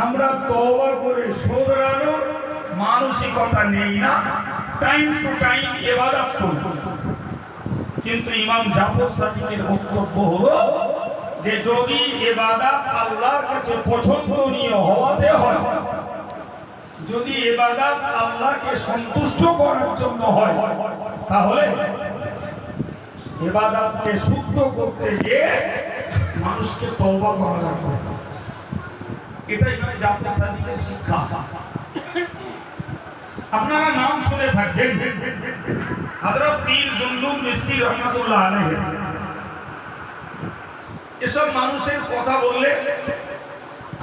আমরা তওবা করে শুধরানোর মানসিকতা নেই না, টাইম টু টাইম ইবাদত করি। কিন্তু ইমাম জাফর সাদিকের বক্তব্য হলো যে যদি ইবাদত আল্লাহর কাছে পছন্দনীয় হওয়াতে হয়, যদি ইবাদত আল্লাহকে সন্তুষ্ট করার জন্য হয়, তাহলে ইবাদতকে শুদ্ধ করতে গিয়ে মানুষকে তওবা করা লাগবে। এটাই ইমাম জাফর সাদিকের শিক্ষা। আপনারা নাম শুনে থাকবেন হযরত পীর জুন্নুন মিশরী রহমাতুল্লাহ আলাইহি। এসব মানুষের কথা বললে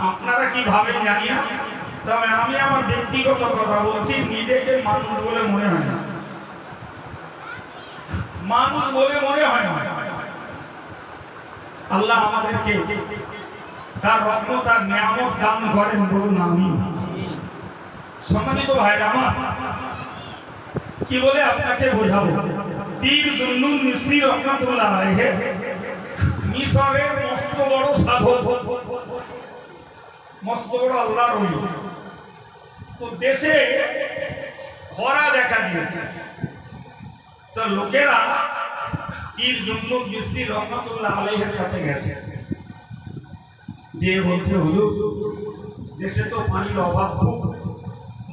আপনারা কি ভাবেন জানি না, তবে আমি আমার ব্যক্তিগত কথা বলছি, নিজেকে মানুষ বলে মনে হয় না, মানুষ বলে মনে হয় না। আল্লাহ আমাদেরকে তার রহমত আর নিয়ামত দান করেন, বলুন আমিন। সম্মানিত ভাইরা আমার, কি বলে আপনাকে বোঝাবো, পীর জুন্নুন মিশরী রহমাতুল্লাহ আলাইহি মিশরের মস্ত বড় সাধক, মস্ত বড় আল্লাহর ওলি। তো দেশে খরা দেখা দিয়েছে, তো লোকেরা পীর জুন্নুন মিশরী রহমাতুল্লাহ আলাইহির কাছে গেছে, যে বলছে হুজুর দেশে তো পানির অভাব খুব,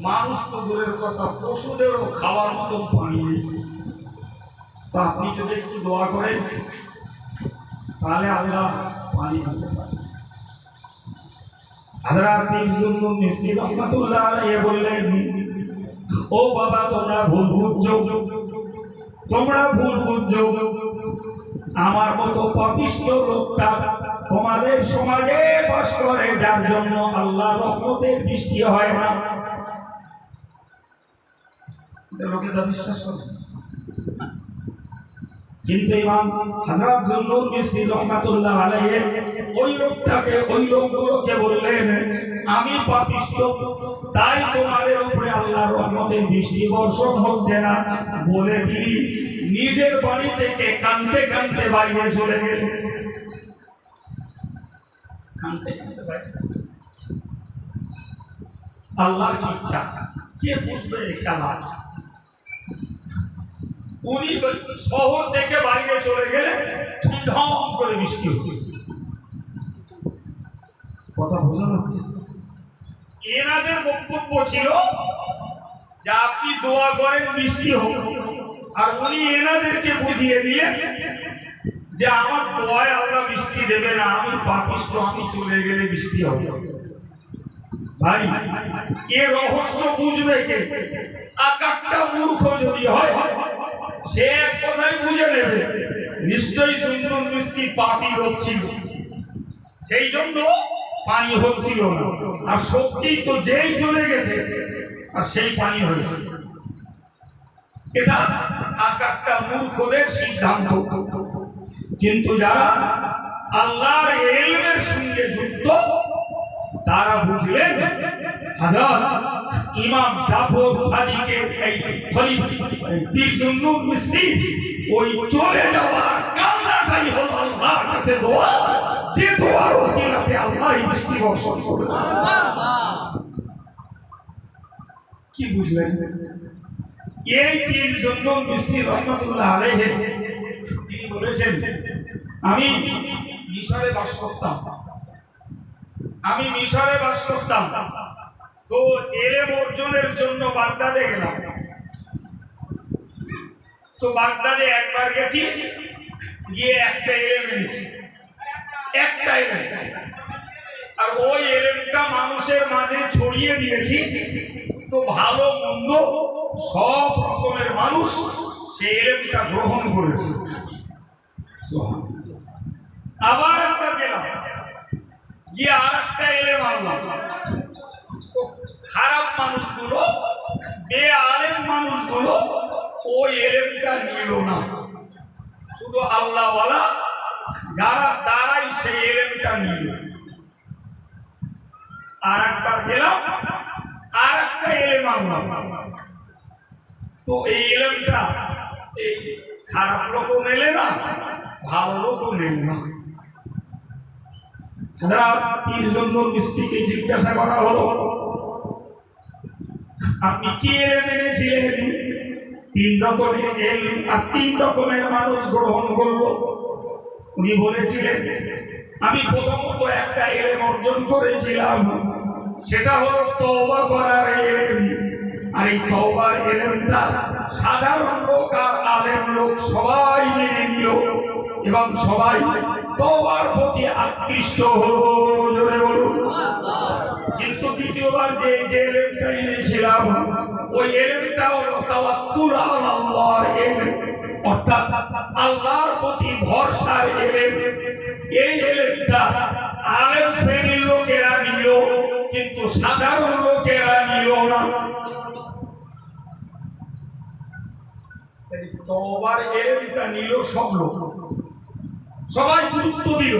মানুষ তো দূরের কথা পশুদেরও খাওয়ার মতন পানি নেই, তো আপনি যদি একটু দোয়া করেন তাহলে আল্লাহ পানি দিতে পারে। হযরত পীর জুন্নুন মিশরী রহমাতুল্লাহ আলাইহি বললেন, ও বাবা তোমরা ভুল বুঝছো, তোমরা ভুল বুঝছো, আমার মতো পাপিষ্ঠ লোকটা তোমাদের সমাজে বাস করে, যার জন্য আল্লাহ রহমতের বৃষ্টি হয় না। লোকেরা বিশ্বাস করে, কিন্তু ইমাম হযরত জুন্নুন মিশরী রহমাতুল্লাহ আলাইহি ওই লোকটাকে, ওই লোকগুলোকে বললেন, আমি পাপিষ্ঠ, তাই তোমাদের উপরে আল্লাহর রহমতের বৃষ্টি বর্ষণ হচ্ছে না। বলে তিনি নিজের বাড়ি থেকে কাঁদতে কাঁদতে বাইরে চলে গেলেন। আল্লাহর কি ইচ্ছা, কে বুঝবে এই খেলা। উনি শহর থেকে বাইরে চলে গেলে ঝমঝম করে বৃষ্টি হচ্ছে। কথা বোঝা যাচ্ছে? এনাদের বক্তব্য ছিল যে আপনি দোয়া করেন বৃষ্টি হোক, আর উনি এনাদেরকে বুঝিয়ে দিলেন যে আমার দোয়ায় আল্লাহ বৃষ্টি দেবে না, আমি পাপিষ্ঠ, আমি চলে গেলে বৃষ্টি হবে। ভাই এ রহস্য বুঝবে কে? আকারটা মূর্খ যদি হয় সে এক কথাই বুঝে নেবে নিশ্চয়ই জুন্নুন মিশরী পাপী লোক ছিল, সেই জন্য পানি হচ্ছিল না। আর সত্যি তো যেই চলে গেছে আর সেই পানি হয়েছে। এটা আকারটা মূর্খদের সিদ্ধান্ত। কিন্তু যারা আল্লাহর ইলমের সঙ্গে যুক্ত তারা বুঝলেন হযরত ইমাম জাফর সাদিকের এই পীর জুন্নুন মিশরী ওই চলে যাওয়া কান্নাটাই হলো আল্লাহর কাছে দোয়া, যে দোয়ার ওসিলাতে আল্লাহ বৃষ্টি বর্ষণ করবে। কি বুঝলেন? এই পীর জুন্নুন মিশরী রহমাতুল্লাহ আলাইহি তিনি বলেছেন, আমি মিশরে বাস করতাম, আমি মিশরে বাস করতাম, তো ইলম অর্জনের জন্য বাগদাদে গেলাম। তো বাগদাদে একবার গেছি, গিয়ে একটা ইলম এনেছি, একটা ইলম, আর ওই ইলমটা মানুষের মাঝে ছড়িয়ে দিয়েছি। তো ভালো মন্দ সব রকমের মানুষ সেই ইলমটা গ্রহণ করেছে। আবার একবার গেলাম, গিয়ে আর একটা ইলম আনলাম। খারাপ মানুষগুলো, বেআলেম মানুষগুলো ওই ইলমটা নিল না, শুধু আল্লাহওয়ালা যারা তারাই সেই ইলমটা নিল। আর একবার গেলাম, আর একটা ইলম আনলাম। তো এই ইলমটা এই খারাপ লোকও নেলে না, ভালো লোকও নেল না। পীর জন্য মিস্ত্রিকে জিজ্ঞাসা করা হলো, আপনি কি এলেম এনেছিলেন? 3 রকমের এলেম আর 3 রকমের মানুষ গ্রহণ করলো। উনি বলেছিলেন, আমি প্রথমত একটা এলেম অর্জন করেছিলাম, সেটা হলো তওবা করার এলেম। আর এই তওবার এলেমটা সাধারণ লোক আর আলেম লোক সবাই মেনে নিল এবং সবাই তওবার প্রতি আকৃষ্ট হলো। জোরে বলুন। কিন্তু দ্বিতীয়বার যে এলেমটা এনেছিলাম, ওই এলেমটা হলো তাওয়াক্কুল আলা আল্লাহর এলেম, অর্থাৎ আল্লাহর প্রতি ভরসার এলেম। এই এলেমটা আলেম শ্রেণীর লোকেরা নিল, কিন্তু সাধারণ লোকেরা নিল না। তওবার এলেমটা নিল সব লোক, সবাই গুরুত্ব দিল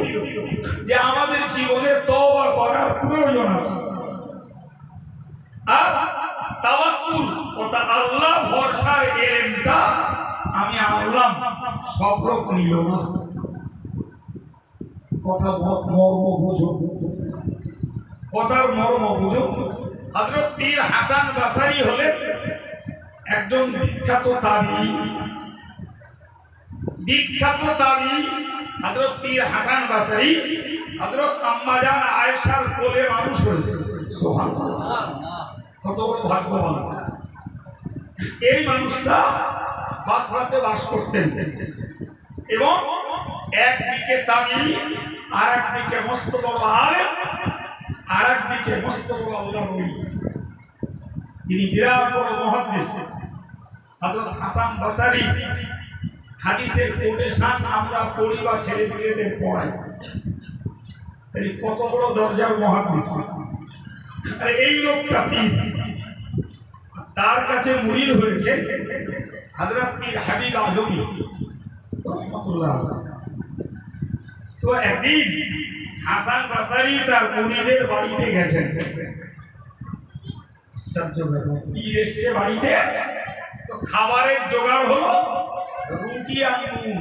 যে আমাদের জীবনে তওবা করার প্রয়োজন আছে। আর তাওয়াক্কুল অর্থাৎ আল্লাহ ভরসার এলেমটা আমি আনলাম, সব লোক নিল না। কথা মর্ম বুঝো, কথার মর্ম বুঝো। হযরত পীর হাসান বাসারী হলেন একজন বিখ্যাত তাবী। হযরত পীর হাসান বাসারী হযরত আম্মা জান আয়েশার কোলে মানুষ হয়েছে। সুবহানাল্লাহ, কত বড় ভাগ্যবান। এই মানুষটা বাসরাতে বাস করতেন এবং একদিকে তাবী, আর একদিকে মস্ত বড় আলেম, আর একদিকে মস্ত বড় আল্লাহর ওলি। তিনি বিরাট বড় মুহাদ্দিস। হযরত হাসান বাসারী হাদিসের কোটেশন আমরা পড়ি বা ছেলে পেলেদের পড়াই। তিনি কত বড় দরজার মুহাদ্দিস। আর এই লোকটা পীর, তার কাছে মুরিদ হয়েছে হযরত পীর হাবিব আজমি রাহমাতুল্লাহ। তো একদিন হাসান বাসারী তার মুরিদের বাড়িতে গেছেন। পীর এসে বাড়িতে, তো খাবারের জোগাড় হলো রুটি আর নুন।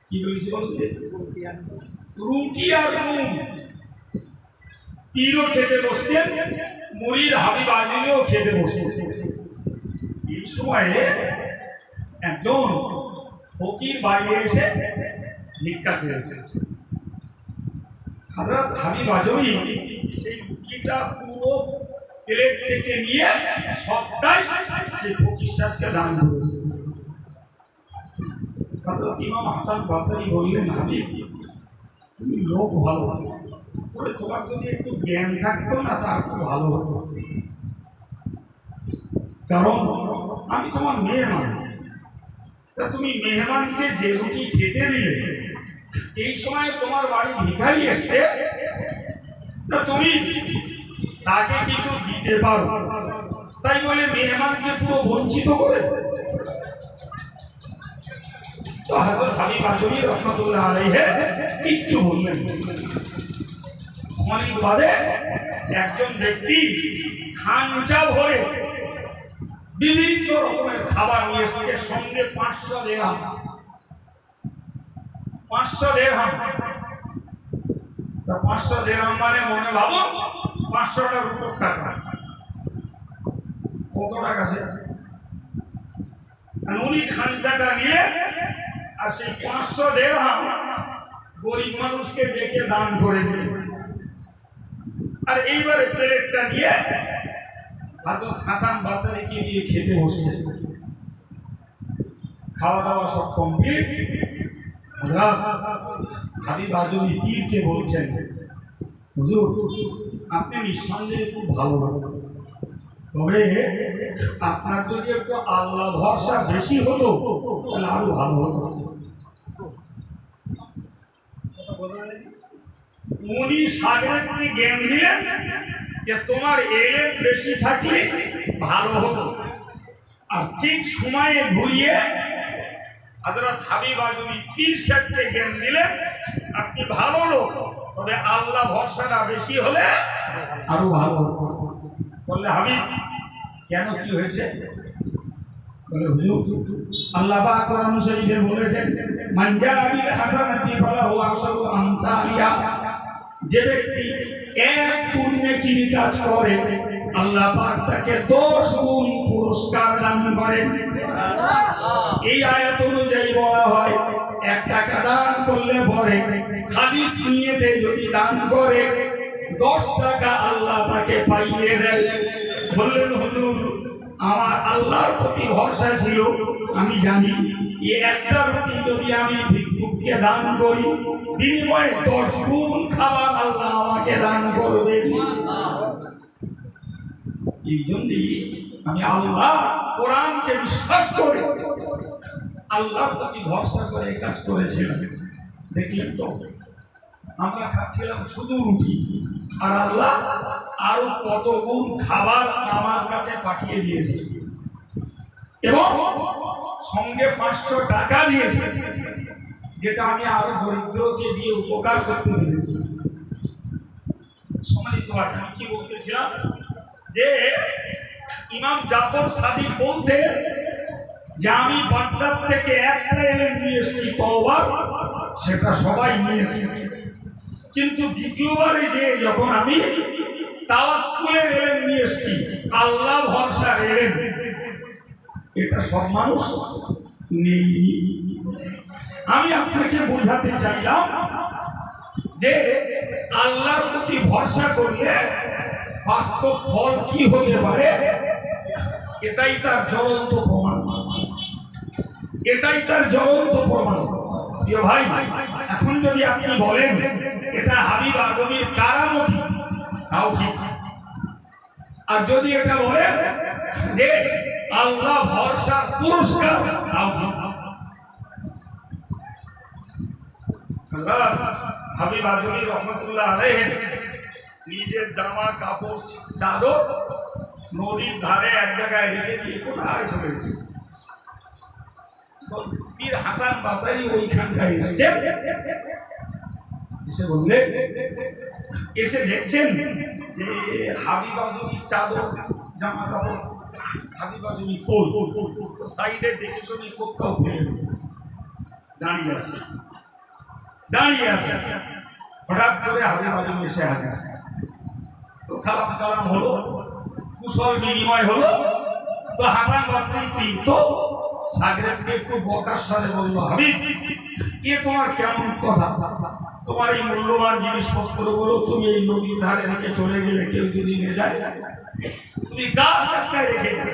কি বলেছি বলুন? রুটি আর নুন। পীরও খেতে বসছেন, মুরিদ হাবিব আজমিও খেতে বসছেন। এই সময়ে একজন ফকির বাইরে এসে ভিক্ষা চেয়েছে। হযরত হাবিব আজমি সেই রুটিটা পুরো প্লেট থেকে নিয়ে সবটাই সেই ফকির সাহেবকে দান করেছে। হযরত ইমাম হাসান বাসারী বললেন, হাবিব তুমি লোক ভালো, তবে তোমার যদি একটু জ্ঞান থাকতো না তার খুব ভালো হতো। কারণ আমি তোমার মেহমান, তা তুমি মেহমানকে যে রুটি খেতে দিলে, এই সময় তোমার বাড়ি ভিখারি এসছে, তা তুমি তাকে কিছু দিতে পারো, তাই বলে মেহমানকে পুরো বঞ্চিত করে। তো হযরত হাবিব আজমি রাহমাতুল্লাহ আলাইহি কিচ্ছু বললেন। অনেক বাদে একজন ব্যক্তি খাঞ্চা ভরে বিভিন্ন রকমের খাবার নিয়ে এসে, সঙ্গে 500 দিরহাম। 500 দিরহাম, 500 দিরহাম মানে মনে ভাবো 500 রুপির টাকা। কত টাকা আছে? উনি খাঞ্চাটা নিয়ে আর সেই 500 দিরহাম গরিব মানুষকে ডেকে দান করে দিলেন। আর এইবারে প্লেটটা নিয়ে হযরত হাসান বাসারীকে নিয়ে খেতে বসে। খাওয়া দাওয়া সব কমপ্লিট। হযরত হাবিব আজমি পীরকে বলছেন, হুজুর আপনি নিঃসন্দেহে খুব ভালো, তবে আপনার যদি একটু আল্লাহ ভরসা বেশি হতো তাহলে আরো ভালো হতো। উনি সাগরকে জ্ঞান দিলেন যে তোমার এলেম বেশি থাকলে ভালো হতো। আর ঠিক সময়ে ঘুরিয়ে হযরত হাবিব আজমি পীর সাহেবকে জ্ঞান দিলেন, আপনি ভালো লোক, তবে আল্লাহ ভরসাটা বেশি হলে আরো ভালো হতো। বললে, হাবিব কেন, কি হয়েছে? বলে হুজুর আল্লাহ পাক কোরআন শরীফে বলেছেন মান জাআ বিল হাসানাতি ফালাহু আশরু আমসালিহা, যে ব্যক্তি এক গুণ নেকির কাজ করে আল্লাহ পাক তাকে 10 গুণ পুরস্কার দান করেন। এই আয়াত অনুযায়ী বলা হয় 1 টাকা দান করলে পরে খালিস নিয়তে যদি দান করে 10 টাকা আল্লাহ তাকে পাইয়ে দেন। বললেন হুজুর আমার আল্লাহর প্রতি ভরসা ছিল, আমি জানি এই একটা রুটি যদি আমি ভিক্ষুককে দান করি বিনিময়ে 10 গুণ খাবার আল্লাহ আমাকে দান করবেন। এই জন্যই আমি আল্লাহ কোরআনকে বিশ্বাস করে আল্লাহর প্রতি ভরসা করে কাজ করেছিলাম। দেখলেন তো আমরা খাচ্ছিলাম শুধু রুটি, আর আল্লাহ আরো কত গুণ খাবার আমার কাছে পাঠিয়ে দিয়েছে এবং সঙ্গে 500 টাকা দিয়েছে, যেটা আমি আরো দরিদ্রকে দিয়ে উপকার করতে পেরেছি। সম্মানিত ভাই, আমি কি বলতেছিলাম যে ইমাম জাফর সাদিক বলতে যে আমি বাগদাদ থেকে একটা এলেম নিয়ে এসেছি তওবা, সেটা সবাই নিয়েছে, কিন্তু দ্বিতীয়বারে যে যখন আমি তাওয়াক্কুলের এলেম নিয়ে এসেছি, আল্লাহ ভরসার এলেম, এটা সব মানুষ নেই। আমি আপনাকে বোঝাতে চাইলাম যে আল্লাহর প্রতি ভরসা করলে বাস্তব ফল কি হতে পারে, এটাই তার জ্বলন্ত প্রমাণ, এটাই তার জ্বলন্ত প্রমাণ। প্রিয় ভাই, এখন যদি আপনি বলেন এটা হাবিব আজমির কারামতি, তাও ঠিক, আর যদি এটা বলেন যে আল্লাহ ভরসা পুরস্কার, তাও ঠিক। হাবিব আজমি রহমতুল্লাহ আলাইহি নিজের জামা কাপড় চাদর নদীর ধারে এক জায়গায় রেখে দিয়ে কোথায় চলে গেছে। পীর হাসান বাসারি ওইখানটায় এসে বললে, এসে দেখছেন যে হাবিব আজমির চাদর জামা কাপড় হাবিব আজমি কই, সাইডে দেখে শুনি কোথাও ফেলে দাঁড়িয়ে আছে, দাঁড়িয়ে আছে। হঠাৎ করে হাবিব আজমি এসে হাজির, তো সালাম কালাম হলো, কুশল বিনিময় হলো। তো হাসান বাসরি পীর তো সাগরেদকে একটু বকার সাথে বললো, হাবিব এ তোমার কেমন কথা, তোমার এই মূল্যবান জিনিসপত্রগুলো তুমি এই নদীর ধারে রেখে চলে গেলে কেউ যদি নিয়ে যায়, তুমি গাছ একটা রেখে গেলে।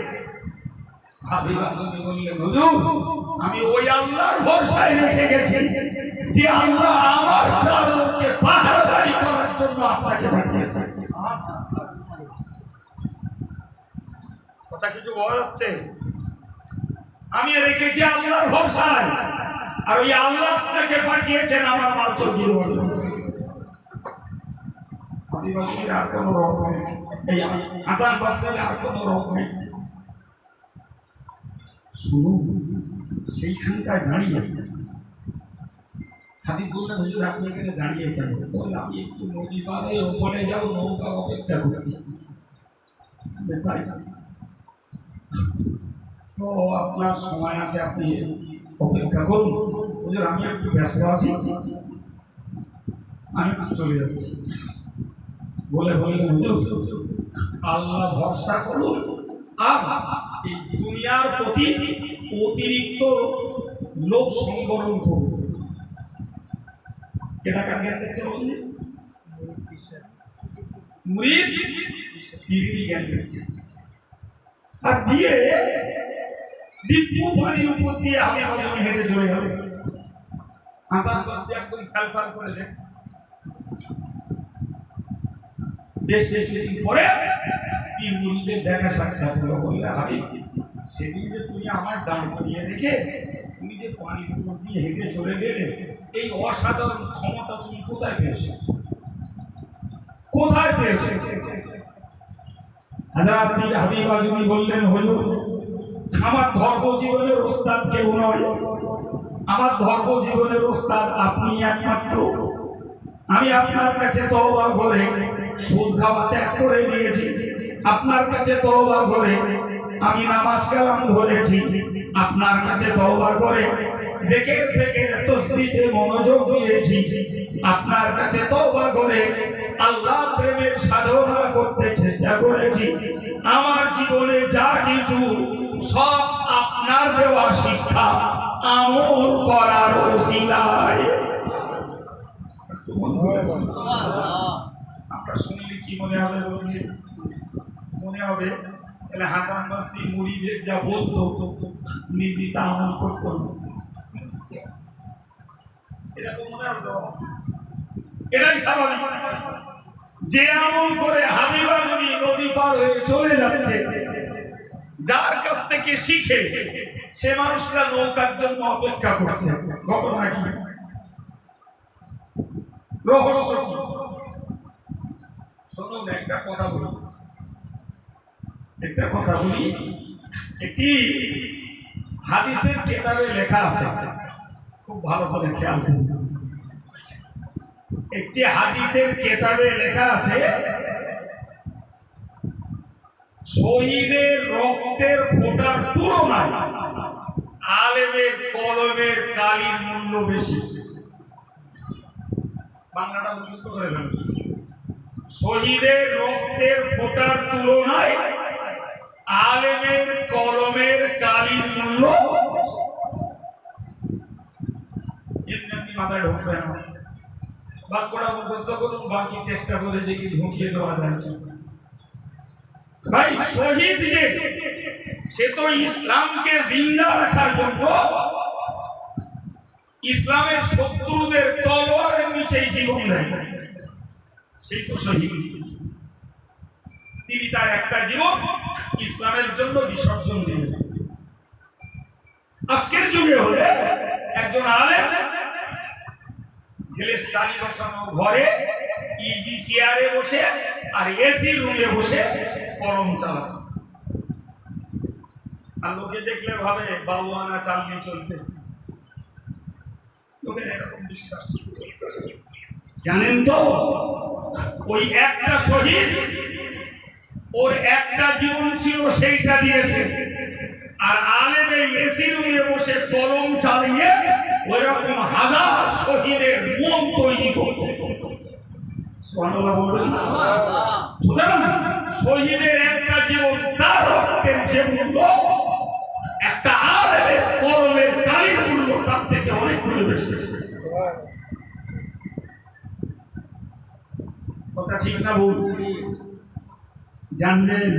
হাবিব আজমি বললেন, হুজুর আমি ওই আল্লাহর ভরসায় রেখে গেছি যে আল্লাহ আমার চাদরকে পাহারাদারি করার জন্য আপনাকে পাঠিয়েছে। কথা কিছু বলা যাচ্ছে? আমি রেখেছি আল্লাহর ভরসায়, আর ওই আল্লাহ আপনাকে পাঠিয়েছেন আমার মাল চোখের জন্য। আদিবাসীর আর কোনো রোগ নেই, এই হাসান বাসরির আর কোনো রোগ নেই। শুনুন, সেইখানটায় দাঁড়িয়ে হাবিব বললেন, হুজুর আপনি এখানে দাঁড়িয়ে কেন? বললাম আমি একটু নদী পাড়ে ওপরে যাবো, নৌকা অপেক্ষা করছি। তো আপনার সময় আছে, আপনি অপেক্ষা করুন। হুজুর আমি একটু ব্যস্ত আছি, আমি একটু চলে যাচ্ছি বলে বললেন, হুজুর আল্লাহ ভরসা করুন আর এই দুনিয়ার প্রতি অতিরিক্ত লোভ সংবরণ করুন। এটা কার জ্ঞান দিচ্ছে বললেন? মুরিদ পীরের জ্ঞান দিচ্ছে। আর দিয়ে দিব্য পানির উপর দিয়ে আমি আমাদের হেঁটে চলে যাবে। হাসান বাসরি একদম ফ্যালফাল করে দেখছে। বেশ সেদিন পরে পীর মুরিদের দেখা সাক্ষাৎ হলো। বললে, হাবিব সেদিন যে তুমি আমার দাঁড় করিয়ে রেখে তুমি যে পানির উপর দিয়ে হেঁটে চলে গেলে, এই অসাধারণ ক্ষমতা তুমি কোথায় পেয়েছো? কোথায় পেয়েছো? হযরত পীর হাবিব আজমি বললেন, হুজুর আমার ধর্ম জীবনের ওস্তাদ কেউ নয়, আমার ধর্ম জীবনের ওস্তাদ আপনি একমাত্র। আমি আপনার কাছে তওবা করে সুদ খাওয়া ত্যাগ করে দিয়েছি, আপনার কাছে তওবা করে আমি নামাজ কালাম ধরেছি, আপনার কাছে তওবা করে জিকির ফিকির তাসবিহে মনোযোগ দিয়েছি, আপনার কাছে তওবা করে আল্লাহ প্রেমের সাধনা করতে চেষ্টা করেছি, আমার জীবনে যা কিছু সব আপনার দেওয়া শিক্ষা আমল করার ওসিলায়। আমরা শুনলে কি মনে হবে? মনে হবে তাহলে হাসান বসরি মুরিদের যা বলতো নিজে তা আমল করতো, এরকম মনে হতো। এটাই স্বাভাবিক। যে আমল করে হাবিবা যদি নদী পার হয়ে চলে যাচ্ছে, যার কাছ থেকে শিখে সে মানুষটা নৌকার জন্য অপেক্ষা করছে। ঘটনা কি? রহস্য কি? শুনুন, একটা কথা বলি। একটি হাদিসের কিতাবে লেখা আছে, খুব ভালো করে খেয়াল করুন। একটি হাদিসের কিতাবে লেখা আছে, শহীদের রক্তের ফোঁটার তুলনায় আলেমের কলমের কালির মূল্য বেশি। বাংলাটা মুখস্থ করে ফেলুন। শহীদের রক্তের ফোঁটার তুলনায় আলেমের কলমের কালির মূল্য এমনি মাথায় ঢুকবে না। বাক্যটা মুখস্থ করুন, বাকি চেষ্টা করে দেখি ঢুকিয়ে দেওয়া যায়। ভাই, শহীদ যে সে তো ইসলামকে জিন্দা রাখার জন্য ইসলামের শত্রুদের তলোয়ারের নিচেই জীবন দেয়, সেই তো শহীদ। তিনি তার একটা জীবন ইসলামের জন্য বিসর্জন দিলেন। আজকের যুগে হলে একজন আলেম গেলেস্তানি বসানো ঘরে ইজি চেয়ারে বসে আর এসি রুমে বসে কলম চালানো, আর লোকে দেখলে ভাবে বাবুয়ানা চালিয়ে চলতেছে। লোকের এরকম বিশ্বাস। জানেন তো, ওই একটা শহীদ ওর একটা জীবন ছিল, সেইটা দিয়েছে। আর আলেম এই এসি রুমে বসে কলম চালিয়ে ওইরকম হাজার শহীদের মন তৈরি করছে। সুবহানাল্লাহ বলবেন না? সুতরাং শহীদের একটা জীবন, তার রক্তের যে মূল্য, একটা আলেমের কলমের কালির মূল্য তার থেকে অনেক গুণ বেশি। কথা ঠিক না ভুল? জানবেন,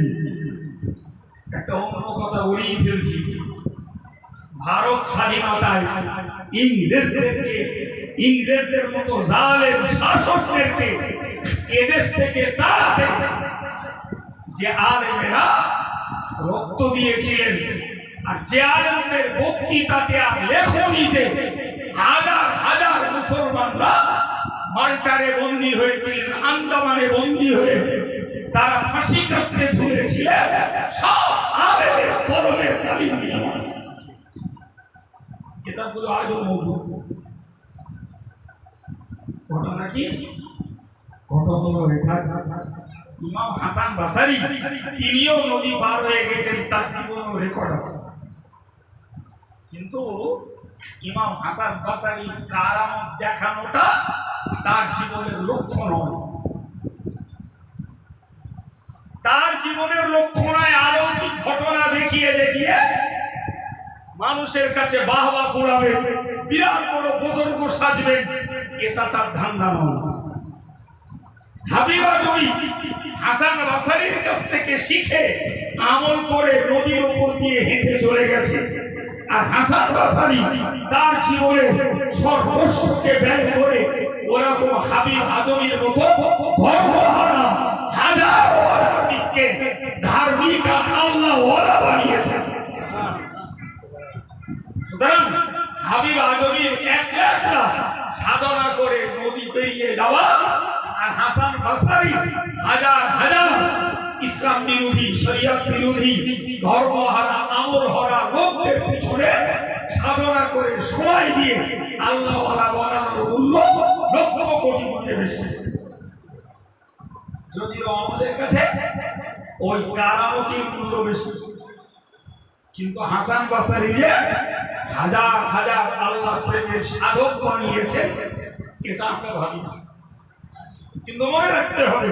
একটা অন্য কথা বলেই ফেলছি। ভারত স্বাধীনতায় ইংরেজদের মতো জালেম শাসকদেরকে এদেশ থেকে তাড়াতে যে আলেমেরা রক্ত দিয়েছিলেন, আর যে আলেমদের বক্তৃতাতে আর লেখনীতে হাজার হাজার মুসলমানরা মাল্টারে বন্দী হয়েছিলেন, আন্দামানে বন্দী হয়ে তারা ফাঁসি কাস্টে ঝুলেছিলেন, সব আলেমের কলমের কালি নিয়ে কিতাবগুলো আজও মজুদ। ঘটনা কি? ঘটনা এটা, ইমাম হাসান বাসারি তিনিও নদী পার হয়ে গেছেন, তার জীবনও রেকর্ড আছে। কিন্তু ইমাম হাসান বাসারি কারামত দেখানোটা তার জীবনের লক্ষ্য নয়। তার জীবনের লক্ষ্য নয় অলৌকিক ঘটনা দেখিয়ে দেখিয়ে মানুষের কাছে বাহবা কুড়াবে, বিরাট বড় বুজুর্গ সাজবে, এটা তার ধান্দা নয়। হাবিবা জমি হাসান বাসারির কাছ থেকে শিখে আমল করে নদীর উপর দিয়ে হেঁটে চলে গেছে। আর হাসান বাসারি তার জীবনে সর্বস্বকে ব্যয় করে ওরকম হাবিব আজমির মতো ধর্মহারা হাজারো আলেমকে ধার্মিক আল্লাহ ওয়ালা বানিয়েছে। সুতরাং হাবিব আজমির একটা সাধনা করে নদী পেরিয়ে যাওয়া, আর হাসান বাসারি হাজার হাজার ইসলাম বিরোধী, শরিয়ত বিরোধী, ধর্মহারা, আমলহারা লোকদের পিছনে সাধনা করে সময় দিয়ে আল্লাহ ওয়ালা বানানোর মূল্য লক্ষ কোটি গুণে বেশি। যদিও আমাদের কাছে ওই কারামতির মূল্য বেশি। কিন্তু হাসান বাসারি যে হাজার হাজার আল্লাহ প্রেমের সাধক বানিয়েছে এটা আমরা ভাবি না। কিন্তু মনে রাখতে হবে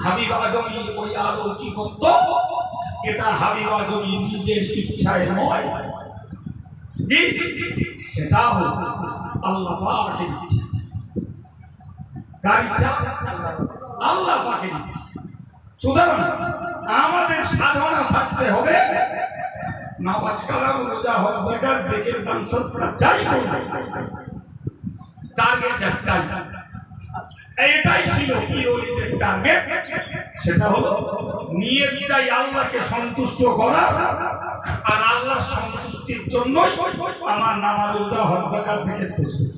হাবিব আজমি ওই আলো কি করত, এটা হাবিব আজমি নিজের ইচ্ছায় নয়, সেটা হলো আল্লাহ পাকের ইচ্ছা। কার ইচ্ছা? আল্লাহ পাকের ইচ্ছা। সুতরাং আমাদের সাধনা থাকতে হবে নামাজ কালাম রোজা হজ যাকাত জিকির দান সদকা যাই করি টার্গেট একটাই, এটাই ছিল পীরওয়ালিদের টার্গেট। সেটা হলো নিয়ত চাই আল্লাহকে সন্তুষ্ট করা, আর আল্লাহর সন্তুষ্টির জন্যই আমার নামাজ রোজা হজ যাকাত জিকির তাসবিহ।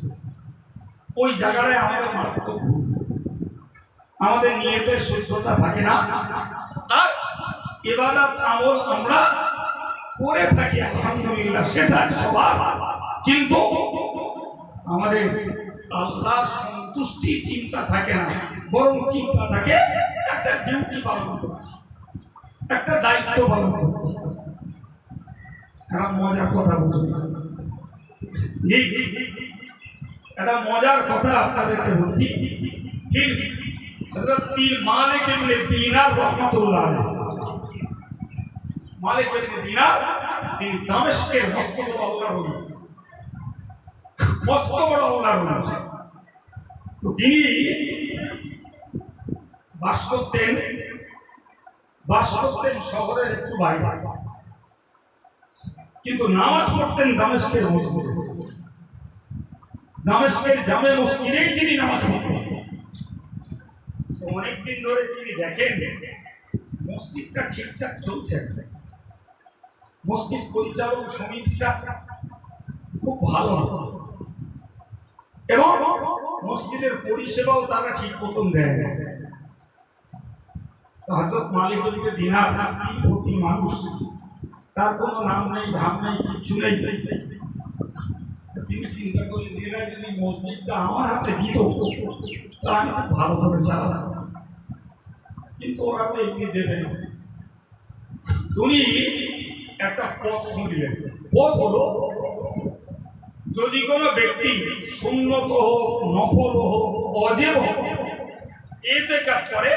ওই জায়গায় আমাদের মারাত্মক ভুল, আমাদের নিয়তের শুদ্ধতা থাকে না, আর ইবাদত আমল আমরা করে থাকি আলহামদুলিল্লাহ, সেটা স্বভাব, কিন্তু আমাদের আল্লাহর সন্তুষ্টির চিন্তা থাকে না, বরং চিন্তা থাকে একটা ডিউটি পালন করছি, একটা দায়িত্ব পালন করছি। একটা মজার কথা বুঝুন, একটা মজার কথা আপনাদেরকে বলছি। হযরত পীর মালিক ইবনে দিনার রাহমাতুল্লাহ আলাইহি, মালিক ইবনে দিনার তিনি দামেস্কের মস্ত বড় আল্লাহর ওলি, মস্ত বড় আল্লাহর ওলি। তো তিনি বাস করতেন শহরের একটু বাইরে, কিন্তু নামাজ পড়তেন দামেস্কের মসজিদে। দামেস্কের জামে মসজিদেই তিনি নামাজ পড়তেন। অনেকদিন ধরে তিনি দেখেন মসজিদটা ঠিকঠাক চলছে, মসজিদ পরিচালক সমিতিটা খুব ভালো এবং মসজিদের পরিষেবাও তারা ঠিক মতন দেয়। হযরত মালিক ইবনে দিনার কোটি মানুষ, তার কোনো নাম নেই, ধাম নেই, কিচ্ছু নেই। তিনি চিন্তা করলেন এরা যদি মসজিদটা আমার হাতে দিত তা আমি খুব ভালো করে চালাতাম, কিন্তু ওরা তো এমনি দেবে না। উনি একটা পথ খুঁজলেন। পথ হলো যদি কোনো ব্যক্তি সুন্নত হোক, নফল হোক, অজেব হোক ইতিকাফ করে,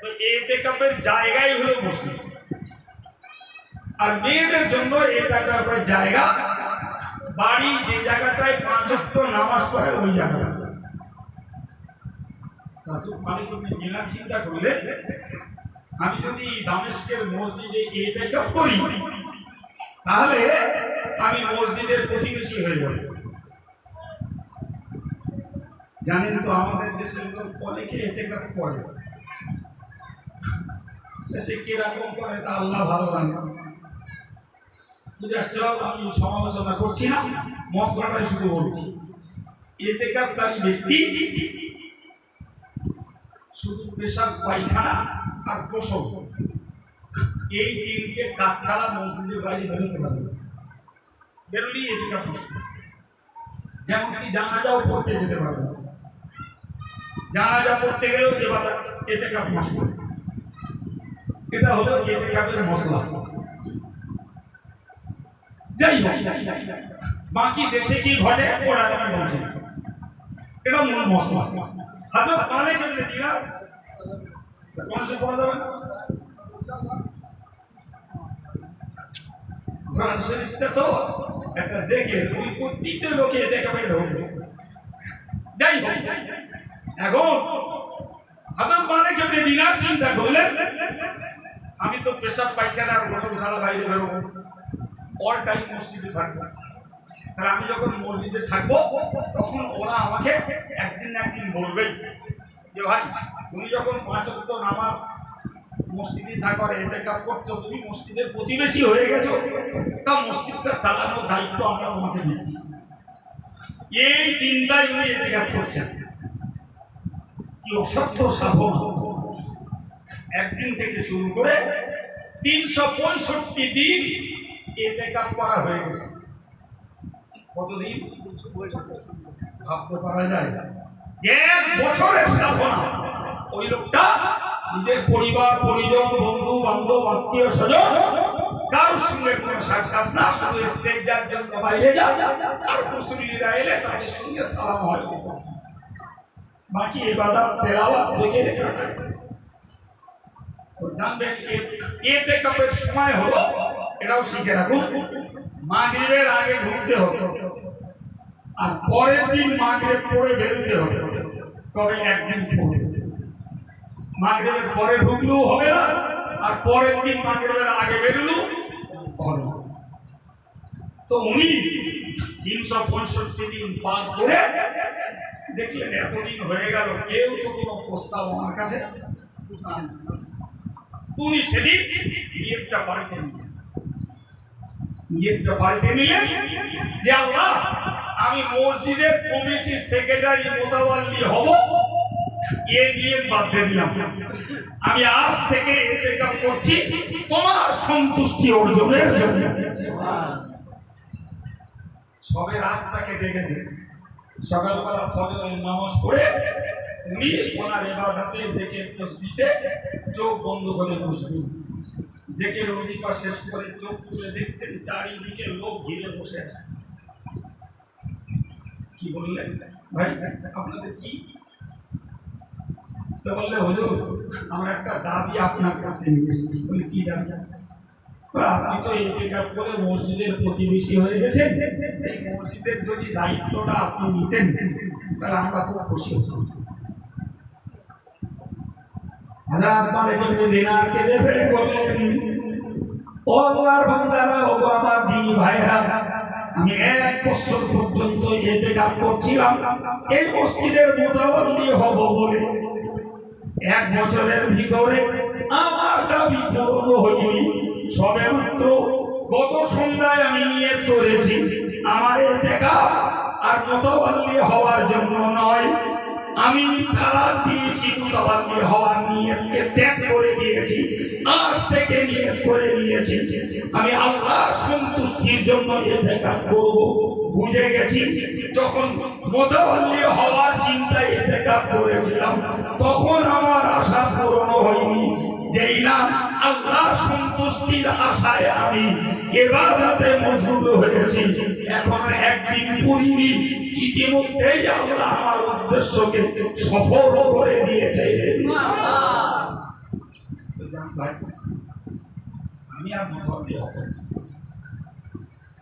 তো ইতিকাফের জায়গাই হলো মসজিদ। আর মেয়েদের জন্য ইতিকাফের জায়গা বাড়ি, যে জায়গাটায় 5 ওয়াক্ত নামাজ পড়ে ওই জায়গা। রাসূল মালিক ইবনে দিনার চিন্তা করলেন আমি যদি দামেস্কের মসজিদে ইতিকাফ করি তাহলে আমি মসজিদের প্রতিবেশী হয়ে যাব। জানেন তো আমাদের দেশের লোক অনেকে ইতিকাফ করে, সে কিরকম করে তা আল্লাহ ভালো জানে। আমি সমালোচনা করছি না, মশলাটাই শুধু বলছি। ইতিকাফকারী ব্যক্তি শুধু পেশাব, পায়খানা আর গোসল, এই তিনটে কাজ ছাড়া মসজিদের বাইরে বেরোতে পারবে, বেরোলেই ইতিকাফ মুশকিল। যেমন কি জানাজাও পড়তে যেতে পারবে, জানাজা পড়তে গেলেও ইতিকাফ মুশকিল। এটা হলো ইতিকাফের মশলা। যাই হোক, বাকি দেশে কি ঘটে ওরা আমি বলছি, এটা মূল মশলা। হযরত মালিক ইবনে দিনার কোন সে পড়া যাবে না, কোরআন শরীফটা তো একটা জিকির, ওই প্রতিটা লোকে দেখাবে ঢোকে। যাই হোক, এখন হযরত মালিক ইবনে দিনার চিন্তা করলেন আমি তো পেশাব, পায়খানা আর গোসল ছাড়া বাইরে বেরোবো, অল টাইম মসজিদে থাকবো। আর আমি যখন মসজিদে থাকবো তখন ওরা আমাকে একদিন না একদিন বলবেই যে ভাই তুমি যখন 5 ওয়াক্ত নামাজ মসজিদে থাকো আর ইতিকাফ করছো, তুমি মসজিদের প্রতিবেশী হয়ে গেছো, তা মসজিদটা চালানোর দায়িত্ব আমরা তোমাকে দিচ্ছি। এই চিন্তায় উনি ইতিকাফ করছেন। কি অসত্য সাধনা! একদিন থেকে শুরু করে 365 দিন ইতিকাফ করা হয়ে গেছে। কতদিন ভাবতে পারা যায়? 1 বছরের সাধনা। ওই লোকটা নিজের পরিবার, পরিজন, বন্ধু বান্ধব, আত্মীয় স্বজন কারোর সঙ্গে কোনো সাক্ষাৎ না, শুধু স্টেজের জন্য বাইরে যান, আর মুসলিরা এলে তাদের সঙ্গে সালাম হয়, বাকি ইবাদত তেলাওয়াত জিকির কাটায়। তো জানবেন ইতিকাফের সময় হলো, এটাও শিখে রাখুন, মাগরিবের আগে ঢুকতে হবে আর পরের দিন মাগরিব পড়ে বেরোতে হবে। তবে একদিন পড়বে, মাগরিবের পরে ঢুকলেও হবে না, আর পরের দিন মাগরিবের আগে বেরোলেও হবে না। তো উনি 365 দিন পার করে দেখলেন এতদিন হয়ে গেল, কেউ তো কোনো প্রস্তাব আমার কাছে, উনি সেদিন নিয়তটা পাল্টে নিলেন যে আল্লাহ, আমি মসজিদের কমিটির সেক্রেটারি মোতাবাল্লি হব, এ নিয়ে বাদ দিয়ে দিলাম। আমি আজ থেকে ইতিকাফ করছি তোমার সন্তুষ্টি অর্জনের জন্য। সবে রাতটাকে ডেকেছে, সকালবেলা ফজরের নামাজ পড়ে উনি ওনার ইবাদতে জিকির তাসবিহতে চোখ বন্ধ করে বসবেন। জিকির ওজিফা শেষ করে চোখ খুলে দেখছেন চারিদিকে লোক ঘিরে বসে আছে। কি বললেন ভাই, আপনাদের কি? তো বললে হুজুর, আমরা একটা দাবি আপনার কাছে নিয়ে এসেছি। বলে কি দাবি? আপনি তো ইতিকাফ করে মসজিদের প্রতিবেশী হয়ে গেছেন, এই মসজিদের যদি দায়িত্বটা আপনি নিতেন তাহলে আমরা খুব খুশি হতাম। হযরত মালিক ইবনে দিনার কে দেখে বললেন, ও আল্লাহর বান্দারা, ও আমার দিনী ভাইরা, আমি 1 বছর পর্যন্ত ইতিকাফ করছিলাম এই মসজিদের মুতাওয়াল্লি হব বলে। 1 বছরের ভিতরে আমার দাবি পূরণ হয়নি। সবে মাত্র গত সন্ধ্যায় আমি নিয়ত করেছি আমার ইতিকাফ আর মুতাওয়াল্লি হওয়ার জন্য নয়, আমি তালাক দিয়েছি, মুতাওয়াল্লি হওয়ার নিয়তকে ত্যাগ করে দিয়েছি। আজ থেকে নিয়ত করে নিয়েছি আমি আল্লাহর সন্তুষ্টির জন্য ইতিকাফ করব। বুঝে গেছি যখন মুতাওয়াল্লি হওয়ার চিন্তায় ইতিকাফ করেছিলাম তখন আমার আশা পূরণ হয়নি, যেই না আল্লাহর সন্তুষ্টির আশায় আমি ইবাদতে মশগুল হয়েছি। এখন একদিন পূর্বে ইতিমধ্যেই আল্লাহ আমার উদ্দেশ্যকে সফল করে দিয়েছে। আমি আর মুতাওয়াল্লি হব,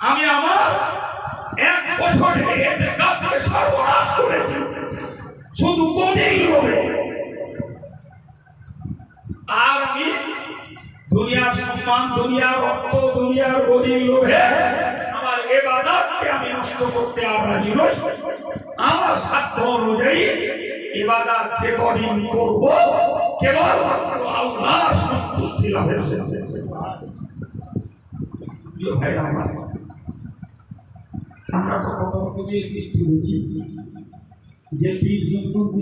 আমি আমার 1 বছরে ইতিকাফকে সর্বনাশ করেছি শুধু গদির লোভে। আর আমি দুনিয়ার সম্মান, দুনিয়ার অর্থ, দুনিয়ার গদির লোভে আমার ইবাদতকে আমি নষ্ট করতে আর রাজি নই। আমার সাধ্য অনুযায়ী ইবাদত যে কদিন করব কেবলমাত্র আল্লাহর সন্তুষ্টি লাভের জন্য। প্রিয় ভাইরা আমার, আমরা তো কত রকমের দেখি যে